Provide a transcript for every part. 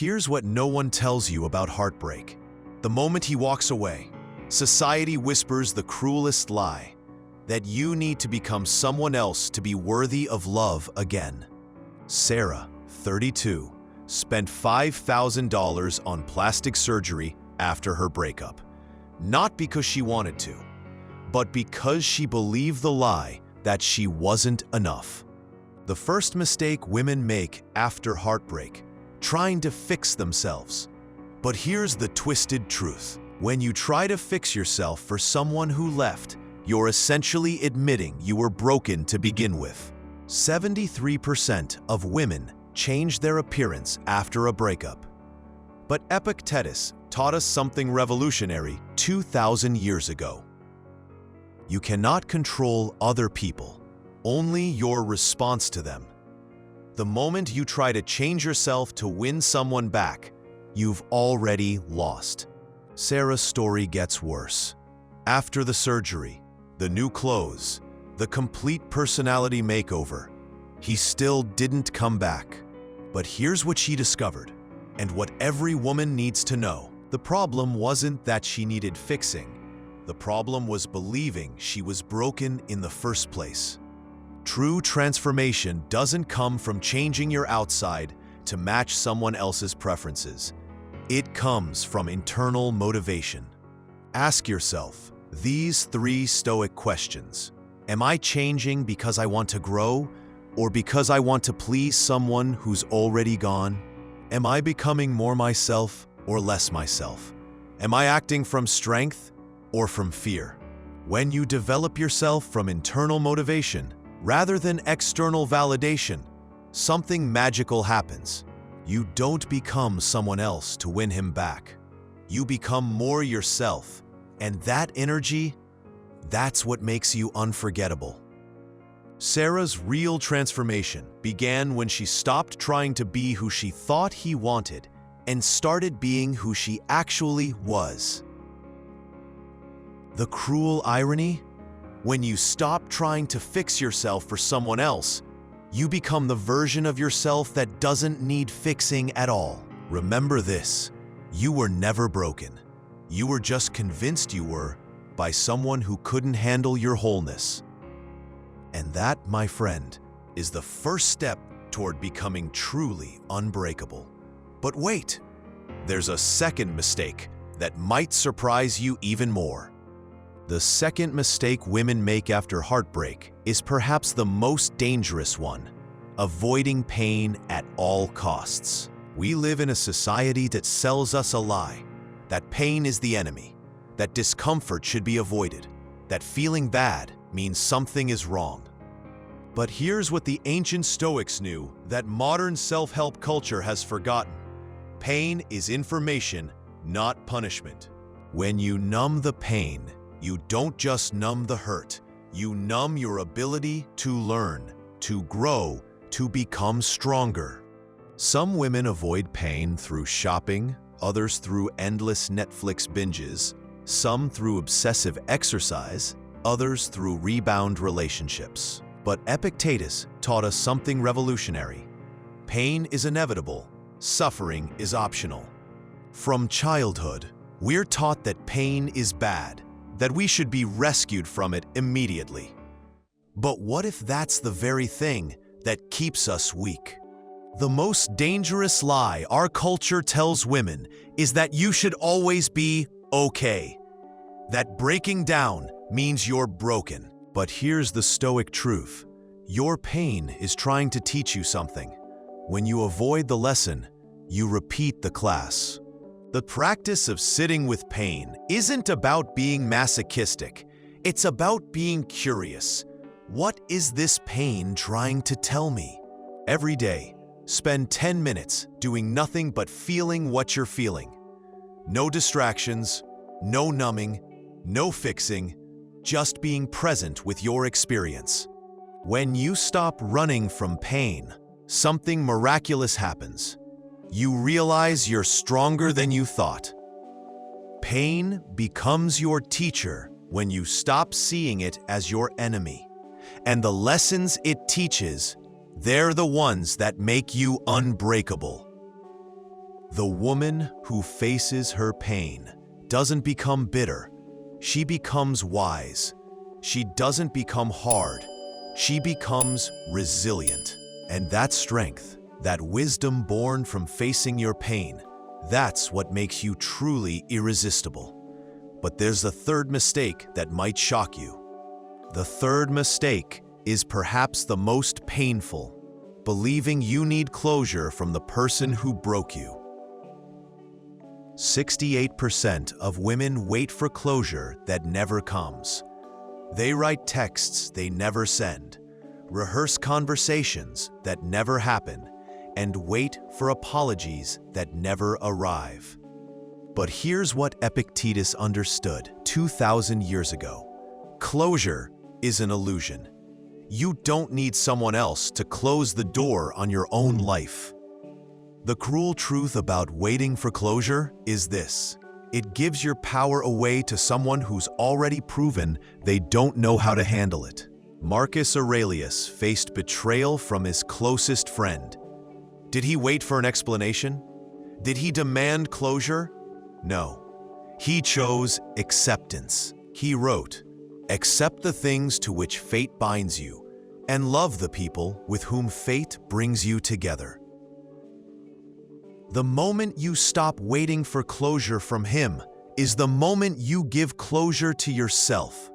Here's what no one tells you about heartbreak. The moment he walks away, society whispers the cruelest lie, that you need to become someone else to be worthy of love again. Sarah, 32, spent $5,000 on plastic surgery after her breakup. Not because she wanted to, but because she believed the lie that she wasn't enough. The first mistake women make after heartbreak, trying to fix themselves. But here's the twisted truth. When you try to fix yourself for someone who left, you're essentially admitting you were broken to begin with. 73% of women change their appearance after a breakup. But Epictetus taught us something revolutionary 2,000 years ago. You cannot control other people, only your response to them. The moment you try to change yourself to win someone back, you've already lost. Sarah's story gets worse. After the surgery, the new clothes, the complete personality makeover, he still didn't come back. But here's what she discovered, and what every woman needs to know. The problem wasn't that she needed fixing. The problem was believing she was broken in the first place. True transformation doesn't come from changing your outside to match someone else's preferences. It comes from internal motivation. Ask yourself these 3 Stoic questions. Am I changing because I want to grow, or because I want to please someone who's already gone? Am I becoming more myself or less myself? Am I acting from strength or from fear? When you develop yourself from internal motivation rather than external validation, something magical happens. You don't become someone else to win him back. You become more yourself, and that energy, that's what makes you unforgettable. Sarah's real transformation began when she stopped trying to be who she thought he wanted and started being who she actually was. The cruel irony? When you stop trying to fix yourself for someone else, you become the version of yourself that doesn't need fixing at all. Remember this: you were never broken. You were just convinced you were by someone who couldn't handle your wholeness. And that, my friend, is the first step toward becoming truly unbreakable. But wait, there's a second mistake that might surprise you even more. The second mistake women make after heartbreak is perhaps the most dangerous one: avoiding pain at all costs. We live in a society that sells us a lie, that pain is the enemy, that discomfort should be avoided, that feeling bad means something is wrong. But here's what the ancient Stoics knew that modern self-help culture has forgotten: pain is information, not punishment. When you numb the pain, you don't just numb the hurt, you numb your ability to learn, to grow, to become stronger. Some women avoid pain through shopping, others through endless Netflix binges, some through obsessive exercise, others through rebound relationships. But Epictetus taught us something revolutionary. Pain is inevitable, suffering is optional. From childhood, we're taught that pain is bad, that we should be rescued from it immediately. But what if that's the very thing that keeps us weak? The most dangerous lie our culture tells women is that you should always be okay, that breaking down means you're broken. But here's the Stoic truth: your pain is trying to teach you something. When you avoid the lesson, you repeat the class. The practice of sitting with pain isn't about being masochistic. It's about being curious. What is this pain trying to tell me? Every day, spend 10 minutes doing nothing but feeling what you're feeling. No distractions, no numbing, no fixing, just being present with your experience. When you stop running from pain, something miraculous happens. You realize you're stronger than you thought. Pain becomes your teacher when you stop seeing it as your enemy. And the lessons it teaches, they're the ones that make you unbreakable. The woman who faces her pain doesn't become bitter. She becomes wise. She doesn't become hard. She becomes resilient. And that strength, that wisdom born from facing your pain, that's what makes you truly irresistible. But there's a third mistake that might shock you. The third mistake is perhaps the most painful: believing you need closure from the person who broke you. 68% of women wait for closure that never comes. They write texts they never send, rehearse conversations that never happen, and wait for apologies that never arrive. But here's what Epictetus understood 2,000 years ago. Closure is an illusion. You don't need someone else to close the door on your own life. The cruel truth about waiting for closure is this: it gives your power away to someone who's already proven they don't know how to handle it. Marcus Aurelius faced betrayal from his closest friend. Did he wait for an explanation? Did he demand closure? No. He chose acceptance. He wrote, "Accept the things to which fate binds you, and love the people with whom fate brings you together." The moment you stop waiting for closure from him is the moment you give closure to yourself.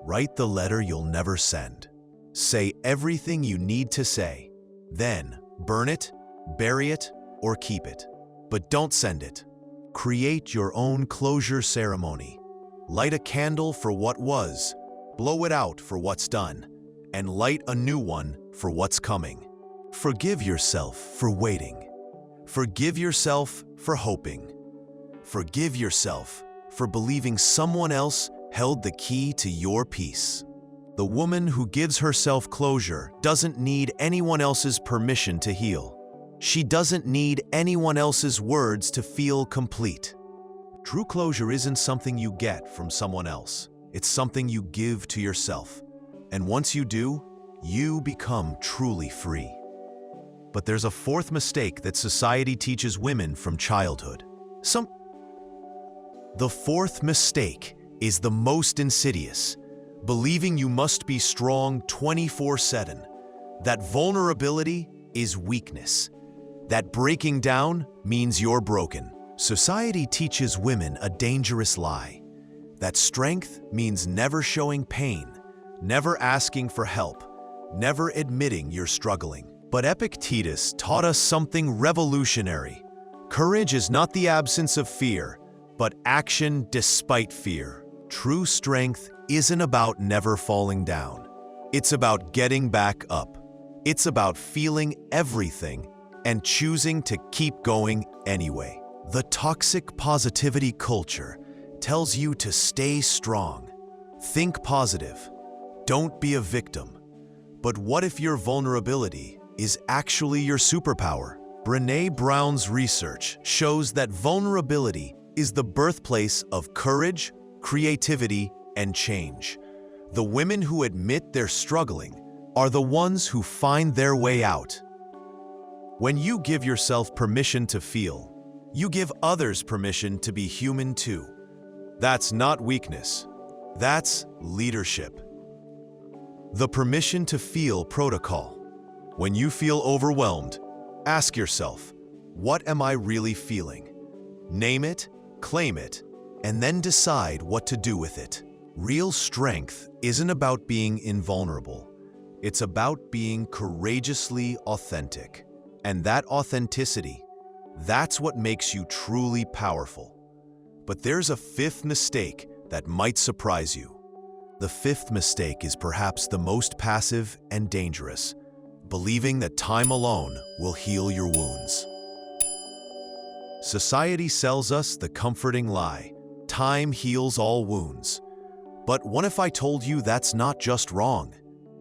Write the letter you'll never send. Say everything you need to say. Then burn it, bury it, or keep it. But don't send it. Create your own closure ceremony. Light a candle for what was, blow it out for what's done, and light a new one for what's coming. Forgive yourself for waiting. Forgive yourself for hoping. Forgive yourself for believing someone else held the key to your peace. The woman who gives herself closure doesn't need anyone else's permission to heal. She doesn't need anyone else's words to feel complete. True closure isn't something you get from someone else. It's something you give to yourself. And once you do, you become truly free. But there's a fourth mistake that society teaches women from childhood. The fourth mistake is the most insidious: believing you must be strong 24/7, that vulnerability is weakness, that breaking down means you're broken. Society teaches women a dangerous lie, that strength means never showing pain, never asking for help, never admitting you're struggling. But Epictetus taught us something revolutionary. Courage is not the absence of fear, but action despite fear. True strength isn't about never falling down. It's about getting back up. It's about feeling everything and choosing to keep going anyway. The toxic positivity culture tells you to stay strong, think positive, don't be a victim. But what if your vulnerability is actually your superpower? Brené Brown's research shows that vulnerability is the birthplace of courage, creativity, and change. The women who admit they're struggling are the ones who find their way out. When you give yourself permission to feel, you give others permission to be human too. That's not weakness. That's leadership. The permission to feel protocol. When you feel overwhelmed, ask yourself, what am I really feeling? Name it, claim it, and then decide what to do with it. Real strength isn't about being invulnerable. It's about being courageously authentic. And that authenticity, that's what makes you truly powerful. But there's a fifth mistake that might surprise you. The fifth mistake is perhaps the most passive and dangerous: believing that time alone will heal your wounds. Society sells us the comforting lie: time heals all wounds. But what if I told you that's not just wrong?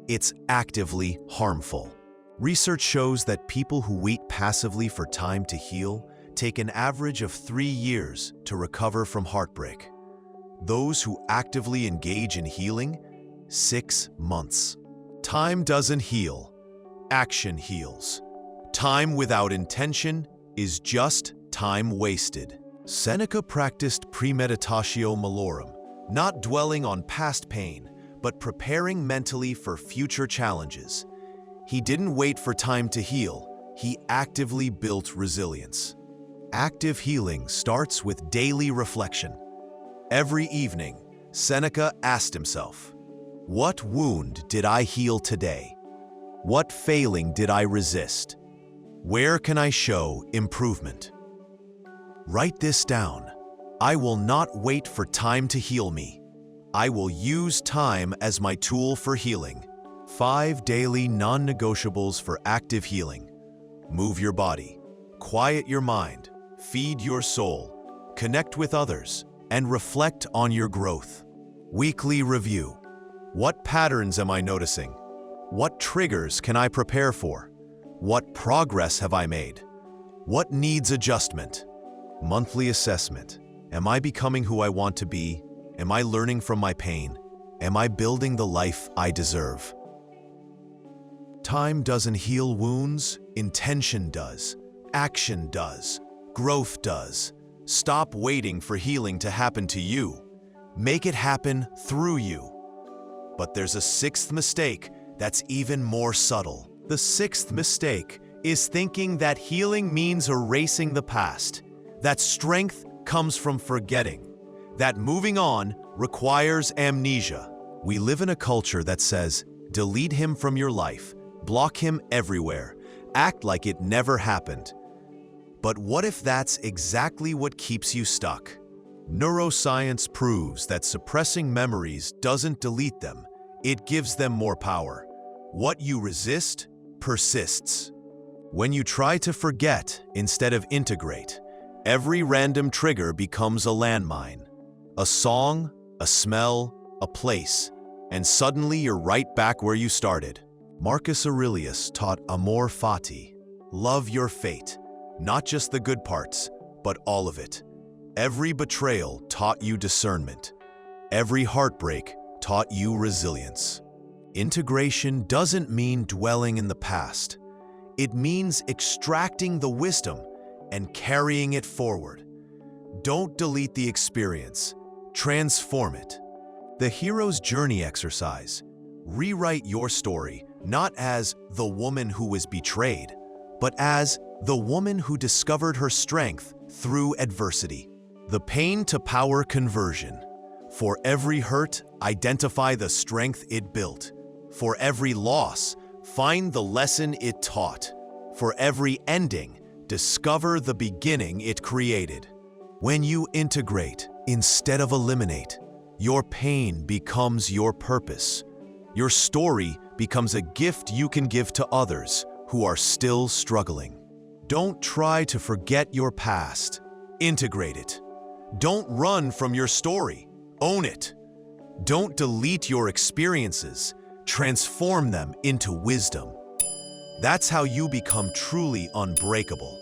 It's actively harmful. Research shows that people who wait passively for time to heal take an average of 3 years to recover from heartbreak. Those who actively engage in healing, 6 months. Time doesn't heal. Action heals. Time without intention is just time wasted. Seneca practiced premeditatio malorum, not dwelling on past pain, but preparing mentally for future challenges. He didn't wait for time to heal, he actively built resilience. Active healing starts with daily reflection. Every evening, Seneca asked himself, "What wound did I heal today? What failing did I resist? Where can I show improvement?" Write this down. I will not wait for time to heal me. I will use time as my tool for healing. 5 daily non-negotiables for active healing. Move your body, quiet your mind, feed your soul, connect with others, and reflect on your growth. Weekly review. What patterns am I noticing? What triggers can I prepare for? What progress have I made? What needs adjustment? Monthly assessment. Am I becoming who I want to be? Am I learning from my pain? Am I building the life I deserve? Time doesn't heal wounds, intention does. Action does. Growth does. Stop waiting for healing to happen to you. Make it happen through you. But there's a 6th mistake that's even more subtle. The 6th mistake is thinking that healing means erasing the past, that strength comes from forgetting, that moving on requires amnesia. We live in a culture that says, delete him from your life, block him everywhere, act like it never happened. But what if that's exactly what keeps you stuck? Neuroscience proves that suppressing memories doesn't delete them, it gives them more power. What you resist persists. When you try to forget instead of integrate, every random trigger becomes a landmine. A song, a smell, a place, and suddenly you're right back where you started. Marcus Aurelius taught amor fati, love your fate. Not just the good parts, but all of it. Every betrayal taught you discernment. Every heartbreak taught you resilience. Integration doesn't mean dwelling in the past. It means extracting the wisdom and carrying it forward. Don't delete the experience. Transform it. The hero's journey exercise. Rewrite your story not as the woman who was betrayed, but as the woman who discovered her strength through adversity. The pain to power conversion. For every hurt, identify the strength it built. For every loss, find the lesson it taught. For every ending, discover the beginning it created. When you integrate instead of eliminate, your pain becomes your purpose. Your story becomes a gift you can give to others who are still struggling. Don't try to forget your past. Integrate it. Don't run from your story. Own it. Don't delete your experiences. Transform them into wisdom. That's how you become truly unbreakable.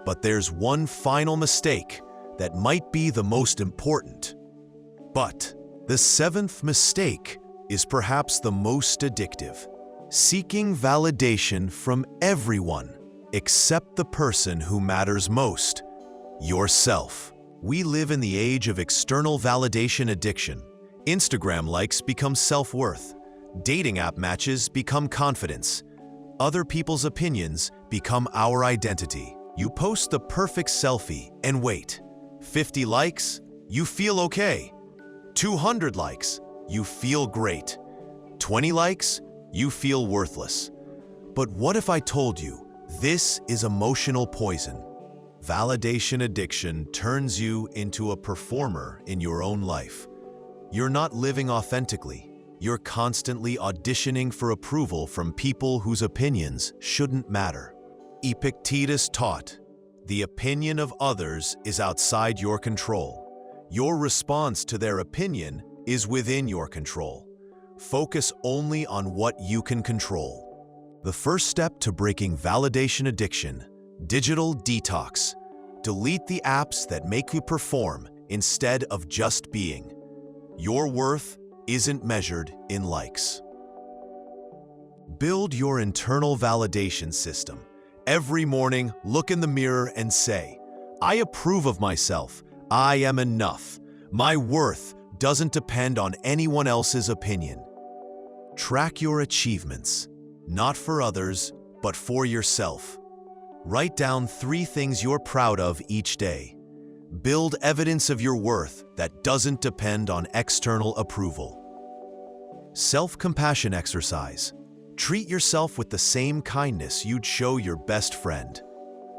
But there's one final mistake that might be the most important. But the 7th mistake is perhaps the most addictive. Seeking validation from everyone except the person who matters most, yourself. We live in the age of external validation addiction. Instagram likes become self-worth. Dating app matches become confidence. Other people's opinions become our identity. You post the perfect selfie and wait. 50 likes, you feel okay. 200 likes, you feel great. 20 likes, you feel worthless. But what if I told you this is emotional poison? Validation addiction turns you into a performer in your own life. You're not living authentically. You're constantly auditioning for approval from people whose opinions shouldn't matter. Epictetus taught, the opinion of others is outside your control. Your response to their opinion is within your control. Focus only on what you can control. The first step to breaking validation addiction: digital detox. Delete the apps that make you perform instead of just being. Your worth isn't measured in likes. Build your internal validation system. Every morning, look in the mirror and say, I approve of myself. I am enough. My worth doesn't depend on anyone else's opinion. Track your achievements, not for others, but for yourself. Write down 3 things you're proud of each day. Build evidence of your worth that doesn't depend on external approval. Self-compassion exercise. Treat yourself with the same kindness you'd show your best friend.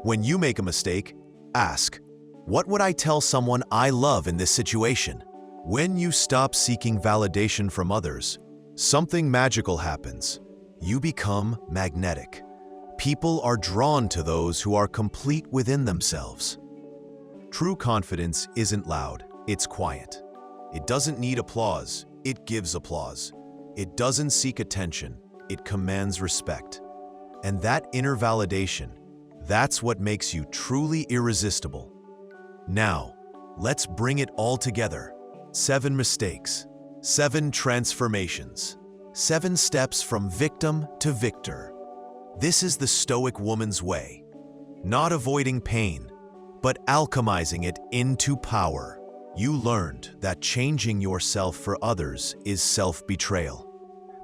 When you make a mistake, ask, what would I tell someone I love in this situation? When you stop seeking validation from others, something magical happens. You become magnetic. People are drawn to those who are complete within themselves. True confidence isn't loud, it's quiet. It doesn't need applause, it gives applause. It doesn't seek attention, it commands respect. And that inner validation, that's what makes you truly irresistible. Now, let's bring it all together. 7 mistakes, 7 transformations, 7 steps from victim to victor. This is the Stoic woman's way. Not avoiding pain, but alchemizing it into power. You learned that changing yourself for others is self-betrayal.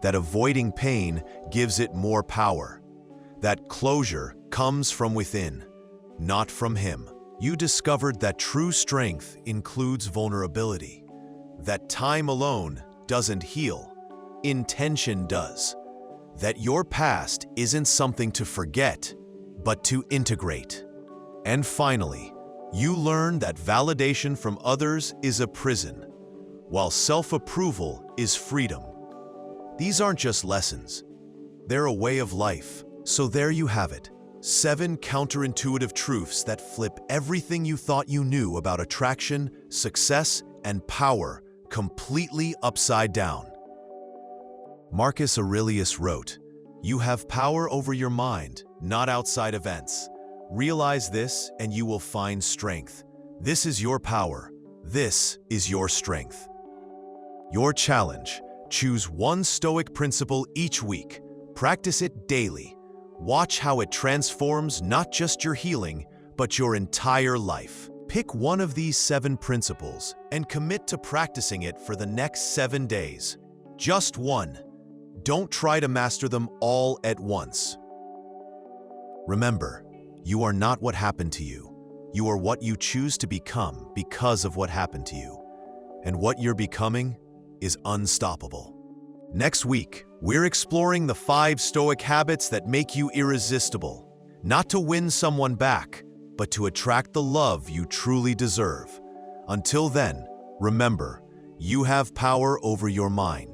That avoiding pain gives it more power. That closure comes from within, not from him. You discovered that true strength includes vulnerability. That time alone doesn't heal, intention does. That your past isn't something to forget, but to integrate. And finally, you learn that validation from others is a prison, while self-approval is freedom. These aren't just lessons, they're a way of life. So there you have it, 7 counterintuitive truths that flip everything you thought you knew about attraction, success, and power completely upside down. Marcus Aurelius wrote, "You have power over your mind, not outside events. Realize this and you will find strength. This is your power. This is your strength." Your challenge: choose one Stoic principle each week. Practice it daily. Watch how it transforms not just your healing, but your entire life. Pick one of these 7 principles and commit to practicing it for the next 7 days. Just one. Don't try to master them all at once. Remember, you are not what happened to you. You are what you choose to become because of what happened to you. And what you're becoming is unstoppable. Next week, we're exploring the 5 Stoic habits that make you irresistible. Not to win someone back, but to attract the love you truly deserve. Until then, remember, you have power over your mind.